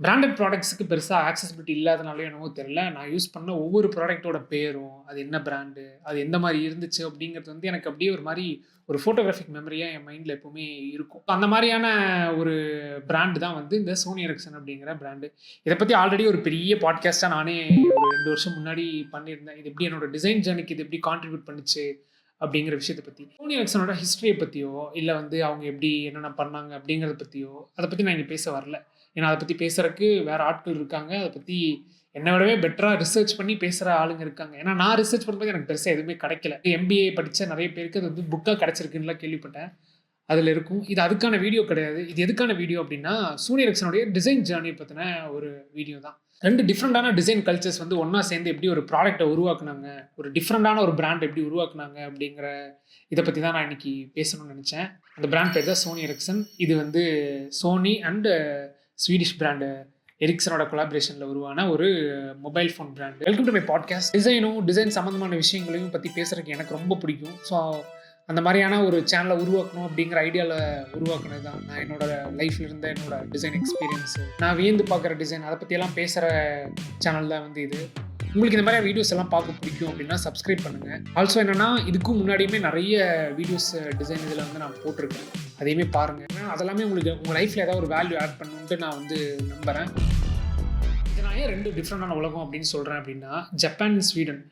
Branded ப்ராடக்ட்ஸ்க்கு பெருசா ஆக்சஸிபிலிட்டி இல்லாதனாலயோ என்னவோ தெரியல. நான் யூஸ் பண்ண ஒவ்வொரு ப்ராடக்ட்டோட பேரும், அது என்ன பிராண்டு, அது எந்த மாரி இருந்துச்சு அப்படிங்கிறது வந்து எனக்கு அப்படியே ஒரு மாரி ஒரு ஃபோட்டோகிராஃபிக் மெமரியா என் மைண்ட்ல எப்பவுமே இருக்கும். அந்த மாரியான ஒரு பிராண்ட் தான் வந்து இந்த சோனி எரிக்சன் அப்படிங்கிற பிராண்டு. இத பத்தி ஆல்ரெடி ஒரு பெரிய பாட்காஸ்ட்டா நானே ஒரு 2 வருஷம் முன்னாடி பண்ணியிருந்தேன். இது எப்படி என்னோட டிசைன் ஜர்னிக்கு இது எப்படி கான்ட்ரிபியூட் பண்ணுச்சு அப்படிங்கிற விஷயத்த பத்தி. சோனி எரிக்சனோட ஹிஸ்டரிய பத்தியோ, இல்ல வந்து அவங்க எப்படி என்னென்ன பண்ணாங்க அப்படிங்கிறத பத்தியோ, அத பத்தி நான் இங்க பேச வரல. ஏன்னா அத பத்தி பேசுறக்கு வேற ஆட்கள் இருக்காங்க. அத பத்தி என்ன விடவே பெட்டரா ரிசர்ச் பண்ணி பேசுற ஆளுங்க இருக்காங்க. ஏன்னா நான் ரிசர்ச் பண்ணும்போது எனக்கு பெருசா எதுவுமே கிடைக்கல. எம்பிஏ படிச்ச நெறைய பேருக்கு அது வந்து புக்கா கிடைச்சிருக்குன்னுலாம் கேள்விப்பட்டேன். அதுல இருக்கும். இது அதுக்கான வீடியோ கிடையாது. இது எதுக்கான வீடியோ அப்டின்னா, சோனி எரிக்சனுடைய டிசைன் ஜர்னி பத்தின ஒரு வீடியோ தான். 2 டிஃபரண்டான டிசைன் கல்ச்சர்ஸ் வந்து ஒண்ணா சேர்ந்து எப்படி ஒரு ப்ராடக்ட்ட உருவாக்குனாங்க, ஒரு டிஃபரண்டான ஒரு பிராண்ட் எப்படி உருவாக்குனாங்க அப்படிங்கிற இத பத்தி தான் நான் இன்னைக்கு பேசணும்னு நெனச்சேன். அந்த பிராண்ட் பேர் தான் சோனி எரிக்சன். இது வந்து சோனி அண்ட் ஸ்வீடிஷ் பிராண்ட் எரிக்சனோட கொலாபரேஷன்ல உருவான ஒரு mobile phone brand. Welcome to my podcast. Design சம்மந்தமான விஷயங்களையும் பத்தி பேசுறதுக்கு எனக்கு ரொம்ப பிடிக்கும். ஸோ அந்த மாதிரியான ஒரு சேனலை உருவாக்கணும் அப்படிங்கிற ஐடியாவில் உருவாக்குனது தான் நான் என்னோட லைஃப்ல இருந்த என்னோட டிசைன் எக்ஸ்பீரியன்ஸ். நான் வியந்து பார்க்குற டிசைன் அதை பற்றியெல்லாம் பேசுகிற சேனல் தான் வந்து இது. உங்களுக்கு இந்த மாதிரி வீடியோஸ் எல்லாம் பார்க்க பிடிக்கும் அப்படின்னா சப்ஸ்கிரைப் பண்ணுங்கள். ஆல்சோ என்னென்னா இதுக்கும் முன்னாடியுமே நிறைய வீடியோஸ் டிசைன் இதில் வந்து நான் போட்டிருக்கேன். அதையுமே பாருங்கள். ஏன்னா அதெல்லாமே உங்களுக்கு உங்கள் லைஃப்பில் ஏதாவது ஒரு வேல்யூ ஆட் பண்ணணுன்ட்டு நான் வந்து நம்புகிறேன். இதை நான் ஏன் 2 டிஃப்ரெண்டான உலகம் அப்படின்னு சொல்கிறேன் அப்படின்னா, ஜப்பான், ஸ்வீடன்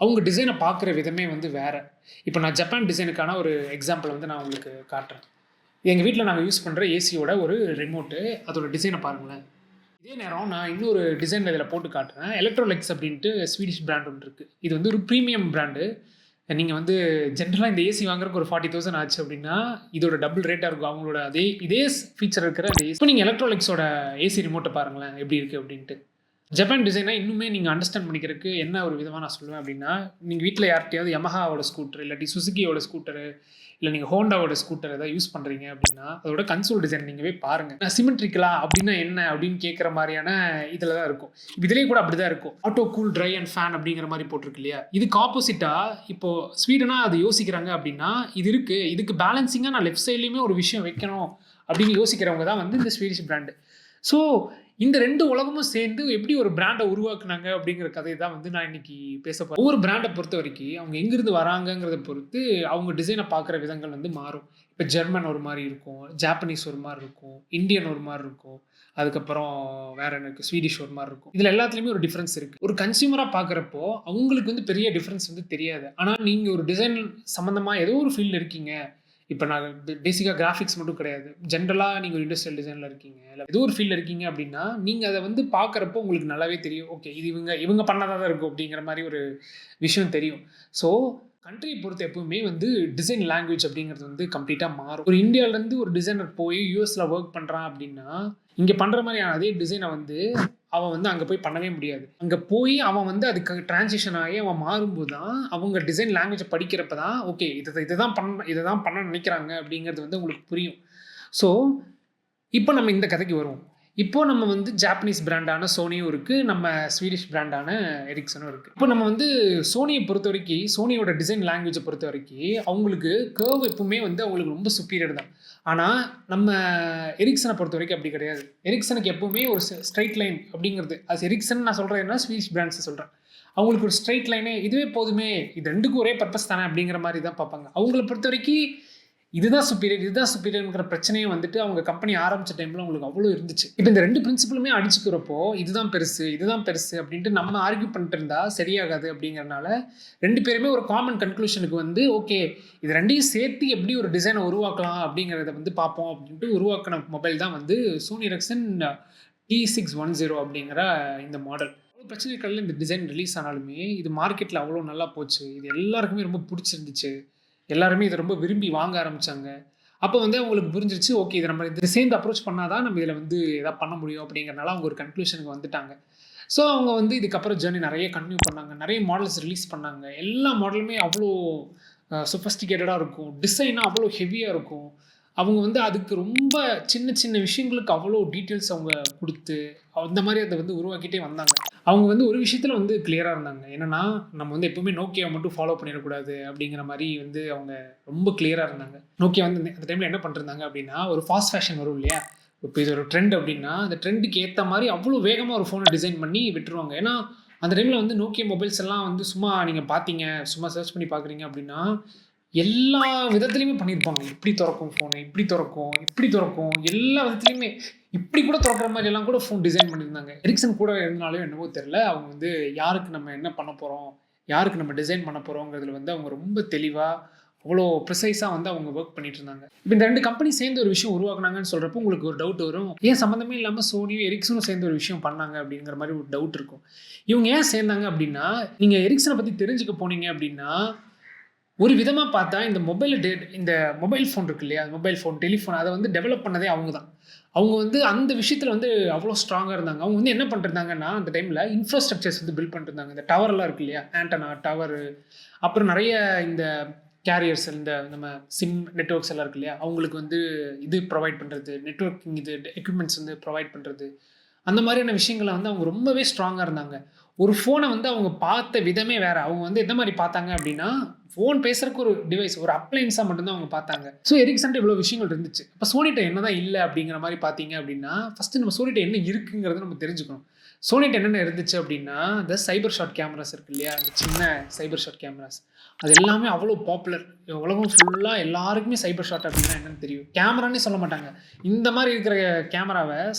அவங்க டிசைனை பார்க்குற விதமே வந்து வேறு. இப்போ நான் ஜப்பான் டிசைனுக்கான ஒரு எக்ஸாம்பிள் வந்து நான் உங்களுக்கு காட்டுறேன். எங்கள் வீட்டில் நாங்கள் யூஸ் பண்ணுற ஏசியோட ஒரு ரிமோட்டு, அதோட டிசைனை பாருங்களேன். இதே நேரம் நான் இன்னொரு டிசைன் இதில் போட்டு காட்டுறேன். எலக்ட்ரோலெக்ஸ் அப்படின்ட்டு ஸ்வீடிஷ் பிராண்ட் ஒன்று இருக்குது. இது வந்து ஒரு ப்ரீமியம் பிராண்டு. நீங்கள் வந்து ஜென்ரலாக இந்த ஏசி வாங்குறதுக்கு ஒரு 40,000 ஆச்சு அப்படின்னா இதோட டபுள் ரேட்டாக இருக்கும். அவங்களோட இதே ஃபீச்சர் இருக்கிற அந்த ஏசி. இப்போ நீங்கள் எலக்ட்ரோலெக்ஸோட ஏசி ரிமோட்டை பாருங்களேன் எப்படி இருக்குது அப்படின்ட்டு. ஜப்பான் டிசைனை இன்னுமே நீங்கள் அண்டர்ஸ்டாண்ட் பண்ணிக்கிறதுக்கு என்ன ஒரு விதமாக நான் சொல்லுவேன் அப்படின்னா, நீங்கள் வீட்டில் யார்கிட்டையாவது யமஹாவோட ஸ்கூட்டர் இல்லாட்டி சுசுகியோட ஸ்கூட்டரு இல்லை நீங்கள் ஹோண்டாவோட ஸ்கூட்டர் ஏதாவது யூஸ் பண்ணுறீங்க அப்படின்னா அதோட கன்சோல் டிசைன் நீங்கள் போய் பாருங்கள். நான் சிமெட்ரிக்கலா அப்படின்னா என்ன அப்படின்னு கேட்குற மாதிரியான இதில் தான் இருக்கும். இதுலேயே கூட அப்படி தான் இருக்கும். Auto cool try and fan அப்படிங்கிற மாதிரி போட்டிருக்கு இல்லையா. இதுக்கு ஆப்போசிட்டாக இப்போது ஸ்வீடனாக அது யோசிக்கிறாங்க அப்படின்னா இது இருக்குது, இதுக்கு பேலன்சிங்காக நான் லெஃப்ட் சைட்லேயுமே ஒரு விஷயம் வைக்கணும் அப்படின்னு யோசிக்கிறவங்க தான் வந்து இந்த ஸ்வீடிஷ் பிராண்டு. ஸோ இந்த 2 உலகமும் சேர்ந்து எப்படி ஒரு பிராண்டை உருவாக்குனாங்க அப்படிங்கிற கதையை தான் வந்து நான் இன்னைக்கு பேச போகிறேன். ஒவ்வொரு பிராண்டை பொறுத்த வரைக்கும் அவங்க எங்கிருந்து வராங்கங்கிறத பொறுத்து அவங்க டிசைனை பார்க்குற விதங்கள் வந்து மாறும். இப்போ ஜெர்மன் ஒரு மாதிரி இருக்கும், ஜாப்பனீஸ் ஒரு மாதிரி இருக்கும், இந்தியன் ஒரு மாதிரி இருக்கும், அதுக்கப்புறம் வேற எனக்கு ஸ்வீடிஷ் ஒரு மாதிரி இருக்கும். இதில் எல்லாத்துலேயுமே ஒரு டிஃப்ரென்ஸ் இருக்குது. ஒரு கன்சியூமராக பார்க்குறப்போ அவங்களுக்கு வந்து பெரிய டிஃப்ரென்ஸ் வந்து தெரியாது. ஆனால் நீங்கள் ஒரு டிசைன் சம்மந்தமாக ஏதோ ஒரு ஃபீல்டில் இருக்கீங்க. இப்போ நான் பேசிக்காக கிராஃபிக்ஸ் மட்டும் கிடையாது, ஜென்ரலாக நீங்கள் ஒரு இண்டஸ்ட்ரியல் டிசைனில் இருக்கீங்க, இல்லை ஏதோ ஒரு ஃபீல்டில் இருக்கீங்க அப்படின்னா நீங்கள் அதை வந்து பார்க்குறப்போ உங்களுக்கு நல்லாவே தெரியும். ஓகே, இது இவங்க பண்ணாதான் தான் இருக்கும் அப்படிங்கிற மாதிரி ஒரு விஷயம் தெரியும். ஸோ கண்ட்ரியை பொறுத்து எப்பவுமே வந்து டிசைன் லாங்குவேஜ் அப்படிங்கிறது வந்து கம்ப்ளீட்டாக மாறும். ஒரு இந்தியாவிலேருந்து ஒரு டிசைனர் போய் யூஎஸில் ஒர்க் பண்ணுறான் அப்படின்னா இங்கே பண்ணுற மாதிரியான அதே டிசைனை வந்து அவன் வந்து அங்கே போய் பண்ணவே முடியாது. அங்கே போய் அவன் வந்து அதுக்கு டிரான்சிஷன் ஆகி அவன் மாறும்போது தான் அவங்க டிசைன் லாங்குவேஜை படிக்கிறப்ப தான் ஓகே இதை தான் பண்ண நினைக்கிறாங்க அப்படிங்கிறது வந்து உங்களுக்கு புரியும். ஸோ இப்போ நம்ம இந்த கதைக்கு வருவோம். இப்போ நம்ம வந்து ஜாப்பனீஸ் பிராண்டான சோனியும் இருக்குது, நம்ம ஸ்வீடிஷ் பிராண்டான எரிக்சனும் இருக்குது. இப்போ நம்ம வந்து சோனியை பொறுத்த வரைக்கும், சோனியோட டிசைன் லாங்குவேஜை பொறுத்த வரைக்கும் அவங்களுக்கு கர்வ் எப்பவுமே வந்து அவங்களுக்கு ரொம்ப சுப்பீரியர் தான். ஆனால் நம்ம எரிக்சனை பொறுத்த வரைக்கும் அப்படி கிடையாது. எரிக்சனுக்கு எப்பவுமே ஒரு ஸ்ட்ரைட் லைன் அப்படிங்கிறது, அது எரிக்சன் நான் சொல்கிறேன்னா ஸ்வீடிஷ் பிராண்ட்ஸை சொல்கிறேன். அவங்களுக்கு ஒரு ஸ்ட்ரைட் லைனே இதுவே போதுமே, இது 2க்கும் ஒரே பர்பஸ் தானே அப்படிங்கிற மாதிரி தான் பார்ப்பாங்க. அவங்கள பொறுத்த வரைக்கும் இதுதான் சுப்பீரியர்ங்கிற பிரச்சனையும் வந்துட்டு அவங்க கம்பெனி ஆரம்பித்த டைமில் அவங்களுக்கு அவ்வளோ இருந்துச்சு. இப்போ இந்த 2 பிரின்சிபலுமே அடிச்சுக்கிறப்போ இதுதான் பெருசு அப்படின்ட்டு நம்ம ஆர்கியூ பண்ணிட்டு இருந்தா சரியாகாது. அப்படிங்கிறனால 2 பேருமே ஒரு காமன் கன்க்ளூஷனுக்கு வந்து ஓகே இது 2ஐயும் சேர்த்து எப்படி ஒரு டிசைனை உருவாக்கலாம் அப்படிங்கிறத வந்து பார்ப்போம் அப்படின்ட்டு உருவாக்கின மொபைல் தான் வந்து சோனி எரிக்சன் T610 அப்படிங்கிற இந்த மாடல். அவ்வளோ பிரச்சனைகளில் இந்த டிசைன் ரிலீஸ் ஆனாலுமே இது மார்க்கெட்டில் அவ்வளோ நல்லா போச்சு. இது எல்லாருக்குமே ரொம்ப பிடிச்சிருந்துச்சு. எல்லாருமே இதை ரொம்ப விரும்பி வாங்க ஆரம்பித்தாங்க. அப்போ வந்து அவங்களுக்கு புரிஞ்சிருச்சு ஓகே இதை நம்ம இதை சேர்ந்து அப்ரோச் பண்ணால் தான் நம்ம இதில் வந்து எதாவது பண்ண முடியும் அப்படிங்கிறனால அவங்க ஒரு கன்க்ளூஷனுக்கு வந்துட்டாங்க. ஸோ அவங்க வந்து இதுக்கப்புறம் ஜேர்னி நிறைய கன்டினியூ பண்ணாங்க, நிறைய மாடல்ஸ் ரிலீஸ் பண்ணாங்க. எல்லா மாடலுமே அவ்வளோ சொஃபஸ்டிகேட்டடாக இருக்கும், டிசைனாக அவ்வளோ ஹெவியாக இருக்கும். அவங்க வந்து அதுக்கு ரொம்ப சின்ன சின்ன விஷயங்களுக்கு அவ்வளோ டீட்டெயில்ஸ் அவங்க கொடுத்து அந்த மாதிரி அதை வந்து உருவாக்கிட்டே வந்தாங்க. அவங்க வந்து ஒரு விஷயத்தில் வந்து கிளியராக இருந்தாங்க. என்னென்னா நம்ம வந்து எப்பவுமே நோக்கியாவை மட்டும் ஃபாலோ பண்ணிடக்கூடாது அப்படிங்கிற மாதிரி வந்து அவங்க ரொம்ப கிளியராக இருந்தாங்க. நோக்கியா வந்து அந்த டைமில் என்ன பண்ணிருந்தாங்க அப்படின்னா ஒரு ஃபாஸ்ட் ஃபேஷன் வரும் இல்லையா, இப்போ இது ஒரு ட்ரெண்ட் அப்படின்னா, அந்த ட்ரெண்டுக்கு ஏத்த மாரி அவ்வளோ வேகமா ஒரு ஃபோன டிசைன் பண்ணி விட்டுருவாங்க. ஏன்னா, அந்த டைம்ல வந்து Nokia மொபைல்ஸ் எல்லாம் வந்து சும்மா நீங்க பார்த்தீங்க, சும்மா சர்ச் பண்ணி பார்க்குறீங்க அப்படின்னா, எல்லா விதத்துலயுமே பண்ணியிருப்பாங்க. இப்படி தொறக்கும் ஃபோனு, இப்படி தொறக்கும், இப்படி தொறக்கும். எல்லா விதத்துலயுமே இப்படி கூட தொறக்கிற மாரி எல்லாம் கூட ஃபோன் டிசைன் பண்ணியிருந்தாங்க. எரிக்சன் கூட இருந்தனாலயோ என்னவோ தெரியல. அவங்க வந்து யாருக்கு நம்ம என்ன பண்ண போறோம்? யாருக்கு நம்ம டிசைன் பண்ண போறோங்கிறதுல வந்து அவங்க ரொம்ப தெளிவா, அவ்வளோ ப்ரிசைஸா வந்து அவங்க வொர்க் பண்ணிட்டு இருந்தாங்க. இப்ப இந்த 2 கம்பெனி சேர்ந்து ஒரு விஷயம் உருவாக்குனாங்கன்னு சொல்றப்போ உங்களுக்கு ஒரு டவுட் வரும். ஏன் சம்மந்தமே இல்லாம சோனியும், எரிக்சனும் சேர்ந்து ஒரு விஷயம் பண்ணாங்க அப்படிங்கிற மாரி ஒரு டவுட் இருக்கும். இவங்க ஏன் சேர்ந்தாங்க அப்படின்னா, நீங்க எரிக்சன பத்தி தெரிஞ்சுக்க போனீங்க அப்படின்னா, ஒரு விதமா பார்த்தா இந்த மொபைல் ஃபோன் இருக்கு இல்லையா? மொபைல் ஃபோன், டெலிஃபோன் அத வந்து டெவலப் பண்ணதே அவங்க தான். அவங்க வந்து அந்த விஷயத்துல வந்து அவ்வளோ ஸ்ட்ராங்கா இருந்தாங்க. அவங்க வந்து என்ன பண்ணிட்டுருந்தாங்கன்னா, அந்த டைம்ல இன்ஃப்ராஸ்ட்ரக்சர்ஸ் வந்து பில்ட் பண்ணிட்டுருந்தாங்க. இந்த டவர்லாம் இருக்கு இல்லையா? ஆண்டனா, டவரு அப்புறம் நெறைய இந்த கேரியர்ஸ் இந்த நம்ம சிம் நெட்வொர்க்ஸ் எல்லாம் இருக்கு இல்லையா? அவங்களுக்கு வந்து இது ப்ரொவைட் பண்றது, நெட்வொர்க்கிங் இது எக்யூப்மென்ட்ஸ் வந்து ப்ரொவைட் பண்றது. அந்த மாதிரியான விஷயங்கள்ல வந்து அவங்க ரொம்பவே ஸ்ட்ராங்கா இருந்தாங்க. ஒரு ஃபோன வந்து அவங்க பார்த்த விதமே வேற. அவங்க வந்து எந்த மாரி பார்த்தாங்க அப்டின்னா, ஃபோன் பேசுறதுக்கு ஒரு டிவைஸ், ஒரு அப்ளையன்ஸா மட்டும் தான் அவங்க பார்த்தாங்க. ஸோ எரிக்சன்ட்ட இவ்வளோ விஷயங்கள் இருந்துச்சு. அப்ப சோனிட்ட என்னதான் இல்ல அப்டிங்கிற மாரி பார்த்தீங்க அப்டின்னா, ஃபர்ஸ்ட்டு நம்ம சோனிட்ட என்ன இருக்குங்கிறத நம்ம தெரிஞ்சுக்கணும். சோனிட்ட என்னென்ன இருந்துச்சு அப்டின்னா, இந்த சைபர் ஷாட் கேமராஸ் இருக்கு இல்லையா? அந்த சின்ன சைபர் ஷாட் கேமராஸ். அது எல்லாமே அவ்வளோ பாப்புலர். உலகம் ஃபுல்லா எல்லாருக்குமே சைபர் ஷாட் அப்டின்னா என்னன்னு தெரியும். கேமரான்னே சொல்ல மாட்டாங்க. இந்த மாரி இருக்கிற கேமராவ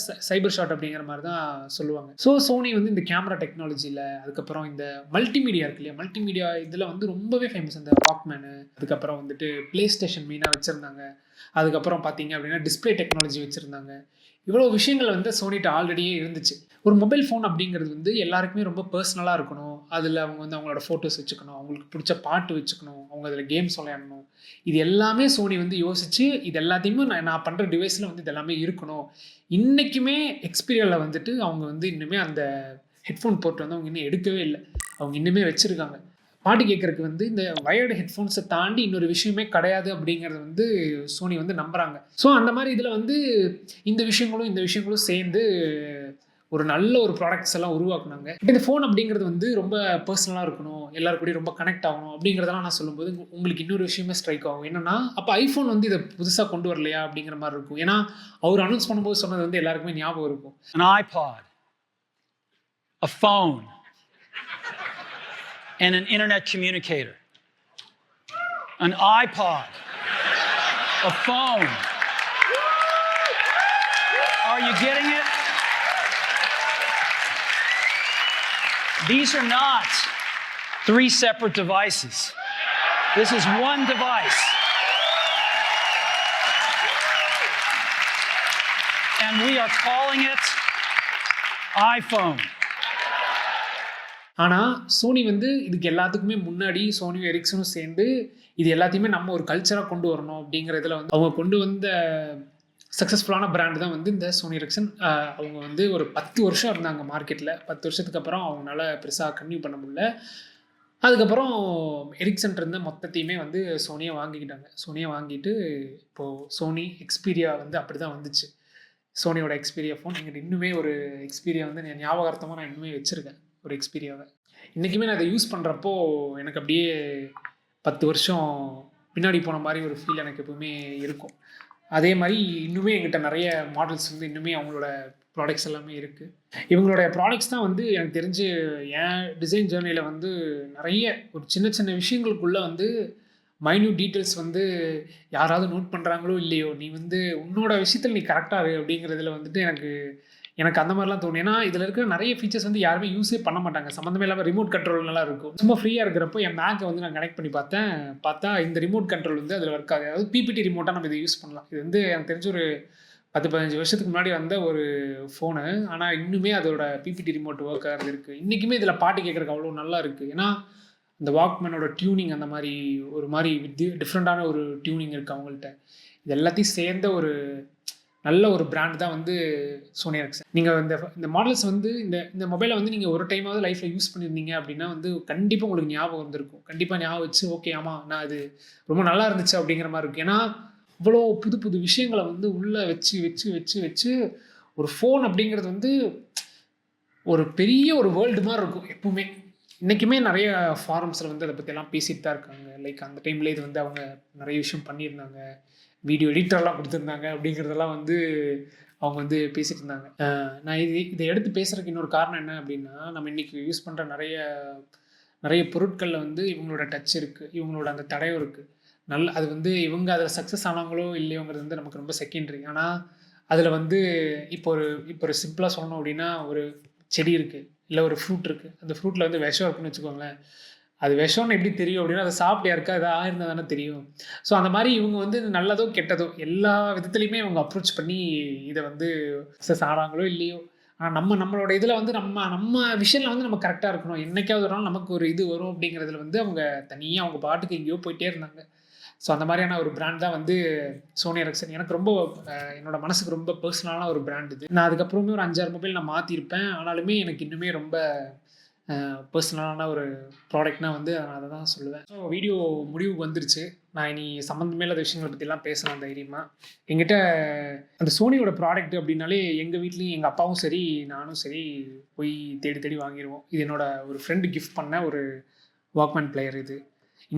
சைபர் ஷாட் அப்படிங்கிற மாரி தான் சொல்லுவாங்க. ஸோ சோனி வந்து இந்த கேமரா டெக்னாலஜில, அதுக்கப்புறம் இந்த மல்டிமீடியா இருக்கு இல்லையா? மல்டிமீடியா இதில வந்து ரொம்பவே ஃபேமஸ். இந்த வாக்மேனு, அதுக்கப்புறம் வந்துட்டு PlayStation மெயினா வச்சிருந்தாங்க. அதுக்கப்புறம் பார்த்தீங்க அப்படின்னா, டிஸ்ப்ளே டெக்னாலஜி வச்சிருந்தாங்க. இவ்வளோ விஷயங்கள் வந்து சோனிட்ட ஆல்ரெடியே இருந்துச்சு. ஒரு மொபைல் ஃபோன் அப்படிங்கிறது வந்து எல்லாருக்குமே ரொம்ப பெர்சனலா இருக்கணும். அதில அவங்க வந்து அவங்களோட ஃபோட்டோஸ் வச்சுக்கணும். அவங்களுக்கு புடிச்ச பாட்டு வச்சுக்கணும். அவங்க அதில கேம்ஸ் விளையாடணும். இது எல்லாமே சோனி வந்து யோசிச்சு, இது எல்லாத்தையுமே நான் நான் பண்ற டிவைஸ்ல வந்து இது எல்லாமே இருக்கணும். இன்னைக்குமே Xperiaல வந்துட்டு அவங்க வந்து இன்னுமே அந்த ஹெட்ஃபோன் போர்ட் வந்து அவங்க இன்னும் எடுக்கவே இல்ல. அவங்க இன்னுமே வச்சிருக்காங்க. பாட்டு கேட்கறக்கு வந்து இந்த வயர்டு ஹெட்ஃபோன்ஸ தாண்டி இன்னொரு விஷயமே கிடையாது அப்படிங்கிறத வந்து சோனி வந்து நம்புறாங்க. ஸோ அந்த மாரி இதில வந்து இந்த விஷயங்களும் சேர்ந்து ஒரு நல்ல ஒரு ப்ராடக்ட்ஸ் எல்லாம் உருவாக்குனாங்க. இப்ப இந்த ஃபோன் அப்படிங்கிறது வந்து ரொம்ப பெர்சனலா இருக்கணும். எல்லார் கூடயும் ரொம்ப கனெக்ட் ஆகணும் அப்படிங்கிறதெல்லாம் நான் சொல்லும்போது, உங்களுக்கு இன்னொரு விஷயமே ஸ்ட்ரைக் ஆகும். என்னன்னா, அப்ப iPhone வந்து இத புதுசா கொண்டு வரலையா? அப்படிங்கிற மாரி இருக்கும். ஏன்னா, அவரு அனவுன்ஸ் பண்ணும்போது சொன்னது வந்து எல்லாருக்குமே ஞாபகம் இருக்கும். An iPod, a phone, and an internet communicator. An iPod, a phone. Are you getting it? These are not three separate devices. This is one device. And we are calling it iPhone. ஆனா, Sony வந்து இதுக்கு எல்லாத்துக்குமே முன்னாடி சோனியும், எரிக்சனும் சேர்ந்து இது எல்லாத்தையுமே நம்ம ஒரு கல்ச்சரா கொண்டு வரணும் அப்படிங்கிறதுல வந்து அவங்க கொண்டு வந்த சக்ஸஸ்ஃபுல்லான பிராண்ட் தான் வந்து இந்த சோனி எரிக்சன். அவங்க வந்து ஒரு 10 வருஷம் இருந்தாங்க மார்க்கெட்ல. 10 வருஷத்துக்கு அப்புறம் அவங்கனால பெருசா கன்டின்யூ பண்ண முடியல. அதுக்கப்புறம் எரிக்சன் இருந்த மொத்தத்தையுமே வந்து சோனியே வாங்கிக்கிட்டாங்க. சோனியே வாங்கிட்டு இப்போ சோனி Xperia வந்து அப்படிதான் வந்துச்சு. சோனியோட Xperia ஃபோன் என்கிட்ட இன்னுமே ஒரு Xperia வந்து ஞாபகார்த்தமா நான் இன்னுமே வச்சிருக்கேன். ஒரு Xperiaவ. இன்னைக்குமே நான் அத யூஸ் பண்றப்போ எனக்கு அப்படியே 10 வருஷம் பின்னாடி போன மாரி ஒரு ஃபீல் எனக்கு எப்பவுமே இருக்கும். அதே மாரி இன்னுமே என்கிட்ட நெறைய மாடல்ஸ் வந்து இன்னுமே அவங்களோட ப்ராடக்ட்ஸ் எல்லாமே இருக்கு. இவங்களுடைய ப்ராடக்ட்ஸ் தான் வந்து எனக்கு தெரிஞ்சு என் டிசைன் ஜர்னில வந்து நெறைய ஒரு சின்ன சின்ன விஷயங்களுக்குள்ள வந்து மைன்யூட் டீட்டெயில்ஸ் வந்து யாராவது நோட் பண்றாங்களோ இல்லையோ, நீ வந்து உன்னோட விஷயத்துல நீ கரெக்ட்டா இரு அப்படிங்கிறதுல வந்துட்டு எனக்கு எனக்கு அந்த மாரிலாம் தோணும். ஏன்னா, இதில இருக்கிற நெறைய ஃபீச்சர்ஸ் வந்து யாருமே யூஸே பண்ண மாட்டாங்க. சம்மந்தமே இல்லாம ரிமோட் கண்ட்ரோல்னலாம் இருக்கும். சும்மா ஃப்ரீயா இருக்கிறப்போ என் மேக்க வந்து நான் கனெக்ட் பண்ணி பார்த்தேன். பார்த்தா இந்த ரிமோட் கண்ட்ரோல் வந்து அதில ஒர்க் ஆகாது. அதாவது பிபிடி ரிமோட்டா நம்ம இத யூஸ் பண்ணலாம். இது வந்து எனக்கு தெரிஞ்சு ஒரு 10, 15 வருஷத்துக்கு முன்னாடி வந்த ஒரு ஃபோனு. ஆனா, இன்னுமே அதோட பிபிடி ரிமோட் ஒர்க் ஆகுறது இருக்கு. இன்னைக்குமே இதில பாட்டு கேட்கறக்கு அவ்வளோ நல்லா இருக்கு. ஏன்னா, இந்த வாக்மேனோட டியூனிங் அந்த மாரி ஒரு மாரி டிஃப்ரெண்டான ஒரு டியூனிங் இருக்கு அவங்கள்ட்ட. இது எல்லாத்தையும் சேர்ந்த ஒரு நல்ல ஒரு பிராண்ட் தான் வந்து சோனி எரிக்சன். நீங்க இந்த மாடல்ஸ் வந்து இந்த மொபைல வந்து நீங்க ஒரு டைமாவது லைஃப்ல யூஸ் பண்ணியிருந்தீங்க அப்படின்னா வந்து கண்டிப்பா உங்களுக்கு ஞாபகம் வந்திருக்கும். கண்டிப்பா ஞாபகம் வச்சு, ஓகே ஆமா நான் அது ரொம்ப நல்லா இருந்துச்சு அப்படிங்கிற மாரி இருக்கும். ஏன்னா, இவ்வளோ புது புது விஷயங்கள வந்து உள்ள வச்சு வச்சு வச்சு வச்சு ஒரு ஃபோன் அப்படிங்கிறது வந்து ஒரு பெரிய ஒரு வேர்ல்டு மாரி இருக்கும் எப்பவுமே. இன்னைக்குமே நெறைய ஃபாரம்ஸ்ல வந்து அத பத்திலாம் பேசிட்டு தான் இருக்காங்க. லைக் அந்த டைம்ல இது வந்து அவங்க நெறைய விஷயம் பண்ணியிருந்தாங்க. வீடியோ எடிட்டர்லாம் குடுத்துருந்தாங்க அப்படிங்கிறதெல்லாம் வந்து அவங்க வந்து பேசிட்டு இருந்தாங்க. நான் இதை எடுத்து பேசுறதுக்கு இன்னொரு காரணம் என்ன அப்படின்னா, நம்ம இன்னைக்கு யூஸ் பண்ணுற நிறைய பொருட்களில் வந்து இவங்களோட டச் இருக்குது, இவங்களோட அந்த தடயம் இருக்குது. அது வந்து இவங்க அதில் சக்ஸஸ் ஆனாங்களோ இல்லையோங்கிறது வந்து நமக்கு ரொம்ப செகண்டரி. ஆனால் அதில் வந்து இப்போ ஒரு சிம்பிளாக சொல்லணும் அப்படின்னா, ஒரு செடி இருக்குது, இல்லை ஒரு ஃப்ரூட் இருக்குது. அந்த ஃப்ரூட்டில் வந்து விஷம் இருக்குன்னு வச்சுக்கோங்களேன். அது விஷம்னு எப்படி தெரியும் அப்படின்னா, அதை சாப்பிட்டு யாருக்கா அது ஆயிருந்தால் தானே தெரியும். ஸோ அந்த மாதிரி இவங்க வந்து நல்லதோ கெட்டதோ எல்லா விதத்துலையுமே இவங்க அப்ரோச் பண்ணி இதை வந்து சக்ஸஸ் ஆகிறாங்களோ இல்லையோ, ஆனால் நம்மளோட இதில் வந்து நம்ம விஷயத்தில் வந்து நம்ம கரெக்டாக இருக்கணும். என்னைக்காவது ஒரு நாள் நமக்கு ஒரு இது வரும் அப்படிங்கிறதுல வந்து அவங்க தனியாக அவங்க பாட்டுக்கு எங்கேயோ போயிட்டே இருந்தாங்க. ஸோ அந்த மாதிரியான ஒரு பிராண்ட் தான் வந்து சோனி எரிக்சன். எனக்கு ரொம்ப என்னோட மனசுக்கு ரொம்ப பர்சனலான ஒரு பிராண்ட் இது. நான் அதுக்கப்புறமே ஒரு 5-6 மொபைல் நான் மாற்றிருப்பேன். ஆனாலுமே எனக்கு இன்னுமே ரொம்ப பர்சனலான ஒரு ப்ராடக்ட்னா வந்து நான் அதை தான் சொல்லுவேன். ஸோ வீடியோ முடிவுக்கு வந்துருச்சு. நான் இனி சம்மந்தமே இல்லாத விஷயங்களை பற்றிலாம் பேசலாம் தைரியமாக. என்கிட்ட அந்த சோனியோட ப்ராடக்ட் அப்படின்னாலே எங்கள் வீட்லேயும் எங்கள் அப்பாவும் சரி நானும் சரி போய் தேடி தேடி வாங்கிடுவோம். இது என்னோட ஒரு ஃப்ரெண்டு கிஃப்ட் பண்ண ஒரு வாக்மேன் பிளேயர். இது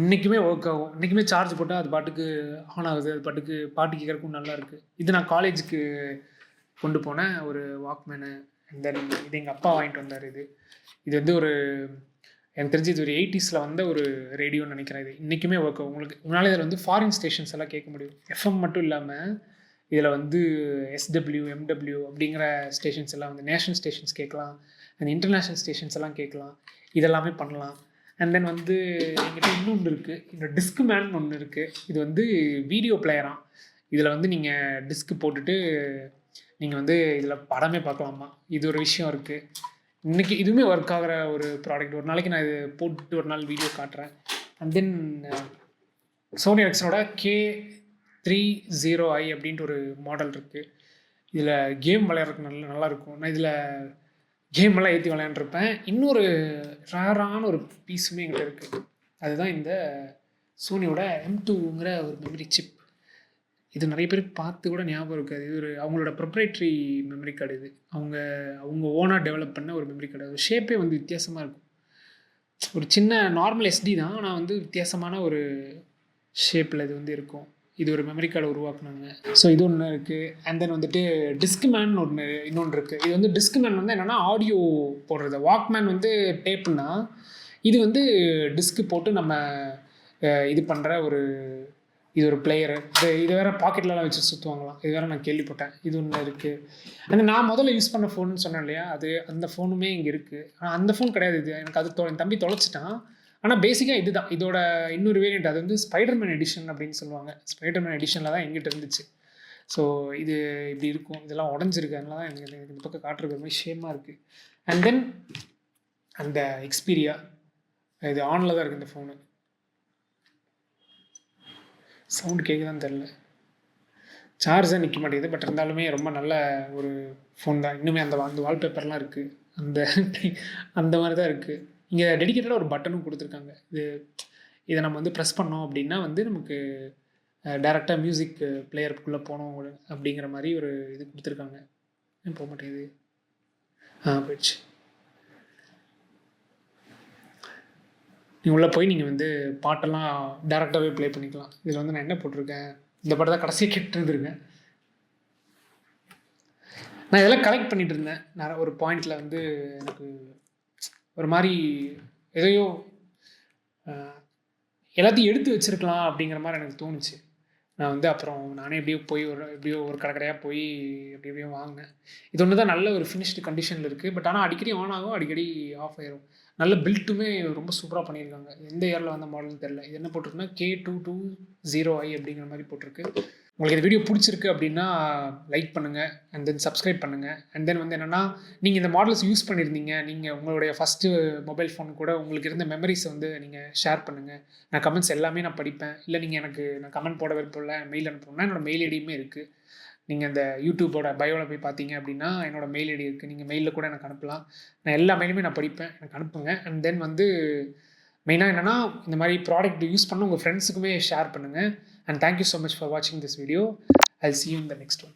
இன்றைக்குமே ஒர்க் ஆகும். இன்றைக்குமே சார்ஜ் போட்டால் அது பாட்டுக்கு ஆன் ஆகுது, அது பாட்டுக்கு பாட்டு கேட்குறக்கும் நல்லா இருக்குது. இது நான் காலேஜுக்கு கொண்டு போனேன் ஒரு வாக்மேனு. தென் இது எங்கள் அப்பா வாங்கிட்டு வந்தார். இது வந்து எனக்கு தெரிஞ்சு இது ஒரு 80s வந்த ஒரு ரேடியோன்னு நினைக்கிறேன். இது இன்றைக்குமே ஒர்க் ஆகும். உங்களால் இதில் வந்து ஃபாரின் ஸ்டேஷன்ஸ் எல்லாம் கேட்க முடியும். எஃப்எம் மட்டும் இல்லாமல் இதில் வந்து SW, MW அப்படிங்கிற ஸ்டேஷன்ஸ் எல்லாம் வந்து நேஷனல் ஸ்டேஷன்ஸ் கேட்கலாம், அந்த இன்டர்நேஷ்னல் ஸ்டேஷன்ஸ் எல்லாம் கேட்கலாம். இதெல்லாமே பண்ணலாம். அண்ட் தென் வந்து என்கிட்ட இன்னொன்று இருக்குது, இந்த டிஸ்க்மேன் ஒன்று இருக்குது. இது வந்து வீடியோ பிளேயராக. இதில் வந்து நீங்கள் டிஸ்க் போட்டுட்டு நீங்கள் வந்து இதில் படமே பார்க்கலாமா. இது ஒரு விஷயம் இருக்குது. இன்றைக்கி இதுவுமே ஒர்க் ஆகிற ஒரு ப்ராடக்ட். ஒரு நாளைக்கு நான் இது போட்டுட்டு ஒரு நாள் வீடியோ காட்டுறேன். அண்ட் தென் சோனி எரிக்சனோட K30i அப்படின்ட்டு ஒரு மாடல் இருக்குது. இதில் கேம் விளையாடுறதுக்கு நல்லாயிருக்கும். நான் இதில் கேமெல்லாம் ஏற்றி விளையாண்டுருப்பேன். இன்னொரு ரேரான ஒரு பீஸுமே எங்கிட்ட இருக்குது. அதுதான் இந்த சோனியோட M2ங்கிற ஒரு மெமரி சிப். இது நிறைய பேருக்கு பார்த்து கூட ஞாபகம் இருக்காது. இது அவங்களோட ப்ரொப்ரைட்ரி மெமரி கார்டு. இது அவங்க ஓனாக டெவலப் பண்ண ஒரு மெமரி கார்டு. அது ஷேப்பே வந்து வித்தியாசமாக இருக்கும். ஒரு சின்ன நார்மல் SD தான், ஆனால் வந்து வித்தியாசமான ஒரு ஷேப்பில் இது வந்து இருக்கும். இது ஒரு மெமரி கார்டை உருவாக்குனாங்க. ஸோ இது ஒன்று இருக்குது. அண்ட் தென் வந்துட்டு டிஸ்க்மேன் இன்னொன்று இருக்குது. இது வந்து டிஸ்க்மேன் வந்து என்னென்னா ஆடியோ போடுறது. வாக்மேன் வந்து டேப்புன்னா, இது வந்து டிஸ்க்கு போட்டு நம்ம இது பண்ணுற இது ஒரு பிளேயரு. இது வேறு பாக்கெட்லலாம் வச்சு சுற்றுவாங்களாம். இது வேறு நான் கேள்விப்பட்டேன். இது ஒன்று இருக்குது. அந்த நான் முதல்ல யூஸ் பண்ண ஃபோன்னு சொன்னேன் இல்லையா, அந்த ஃபோனுமே இங்கே இருக்குது. ஆனால் அந்த ஃபோன் கிடையாது இது. எனக்கு என் தம்பி தொலைச்சிட்டான். ஆனால் பேசிக்காக இது தான் இதோட இன்னொரு வேரியண்ட். அது வந்து ஸ்பைடர்மேன் எடிஷன் அப்படின்னு சொல்லுவாங்க. ஸ்பைடர்மேன் எடிஷனில் தான் எங்கிட்ட இருந்துச்சு. ஸோ இது இப்படி இருக்கும். இதெல்லாம் உடஞ்சிருக்கு. அதனால தான் எனக்கு இந்த பக்கம் காட்டுறது மாதிரி ஷேமாக இருக்குது. அண்ட் தென் அந்த எக்ஸ்பீரியா, இது ஆனில் தான் இருக்குது இந்த ஃபோனு. சவுண்டு கேட்குதான்னு தெரில. சார்ஜாக நிற்க மாட்டேங்குது. பட் இருந்தாலுமே ரொம்ப நல்ல ஒரு ஃபோன் தான். இன்னுமே அந்த வால்பேப்பர்லாம் இருக்குது. அந்த மாதிரி தான் இருக்குது. இங்கே டெடிக்கேட்டடாக ஒரு பட்டனும் கொடுத்துருக்காங்க. இதை நம்ம வந்து ப்ரெஸ் பண்ணோம் அப்படின்னா வந்து நமக்கு டேரெக்டாக மியூசிக் பிளேயருக்குள்ளே போனோம் அப்படிங்கிற மாதிரி ஒரு இது கொடுத்துருக்காங்க. போக மாட்டேங்குது. போயிடுச்சு. நீங்கள் உள்ளே போய் நீங்கள் வந்து பாட்டெல்லாம் டேரெக்டாகவே ப்ளே பண்ணிக்கலாம். இதில் வந்து நான் என்ன போட்டிருக்கேன், இந்த பாட்டு தான் கடைசியாக கேட்டுருந்துருக்கேன். நான் இதெல்லாம் கலெக்ட் பண்ணிகிட்டு இருந்தேன். நான் ஒரு பாயிண்டில் வந்து எனக்கு ஒரு மாதிரி எதையோ எல்லாத்தையும் எடுத்து வச்சுருக்கலாம் அப்படிங்கிற மாதிரி எனக்கு தோணுச்சு. நான் வந்து அப்புறம் நானே எப்படியோ ஒரு கடையாக போய் எப்படியோ வாங்கினேன். இது ஒன்று தான் நல்ல ஒரு ஃபினிஷ்டு கண்டிஷனில் இருக்குது. பட் ஆனால் அடிக்கடி ஆன் ஆகும், அடிக்கடி ஆஃப் ஆயிரும். நல்ல பில்ட்டுமே ரொம்ப சூப்பராக பண்ணியிருக்காங்க. எந்த இயரில் வந்த மாடல்னு தெரில. இது என்ன போட்டிருக்குன்னா K220i அப்படிங்கிற மாதிரி போட்டிருக்கு. உங்களுக்கு இந்த வீடியோ பிடிச்சிருக்கு அப்படின்னா லைக் பண்ணுங்கள், அண்ட் தென் சப்ஸ்கிரைப் பண்ணுங்கள். அண்ட் தென் வந்து என்னென்னா, நீங்கள் இந்த மாடல்ஸ் யூஸ் பண்ணியிருந்தீங்க, நீங்கள் உங்களுடைய ஃபஸ்ட்டு மொபைல் ஃபோன் கூட உங்களுக்கு இருந்த மெமரிஸை வந்து நீங்கள் ஷேர் பண்ணுங்கள். நான் கமெண்ட்ஸ் எல்லாமே நான் படிப்பேன். இல்லை நீங்கள் நான் கமெண்ட் போட விருப்பம் இல்லை, மெயில் அனுப்பணும்னா என்னோடய மெயில் ஐடியுமே இருக்குது. நீங்கள் இந்த யூடியூப்போட பயோவில் போய் பார்த்தீங்க அப்படின்னா என்னோடய மெயில் ஐடி இருக்குது. நீங்கள் மெயிலில் கூட எனக்கு அனுப்பலாம். நான் எல்லா மெயிலுமே நான் படிப்பேன், எனக்கு அனுப்புங்க. அண்ட் தென் வந்து மெயினாக என்னென்னா, இந்த மாதிரி ப்ராடக்ட் யூஸ் பண்ண உங்கள் ஃப்ரெண்ட்ஸுக்குமே ஷேர் பண்ணுங்கள். And thank you so much for watching this video. I'll see you in the next one.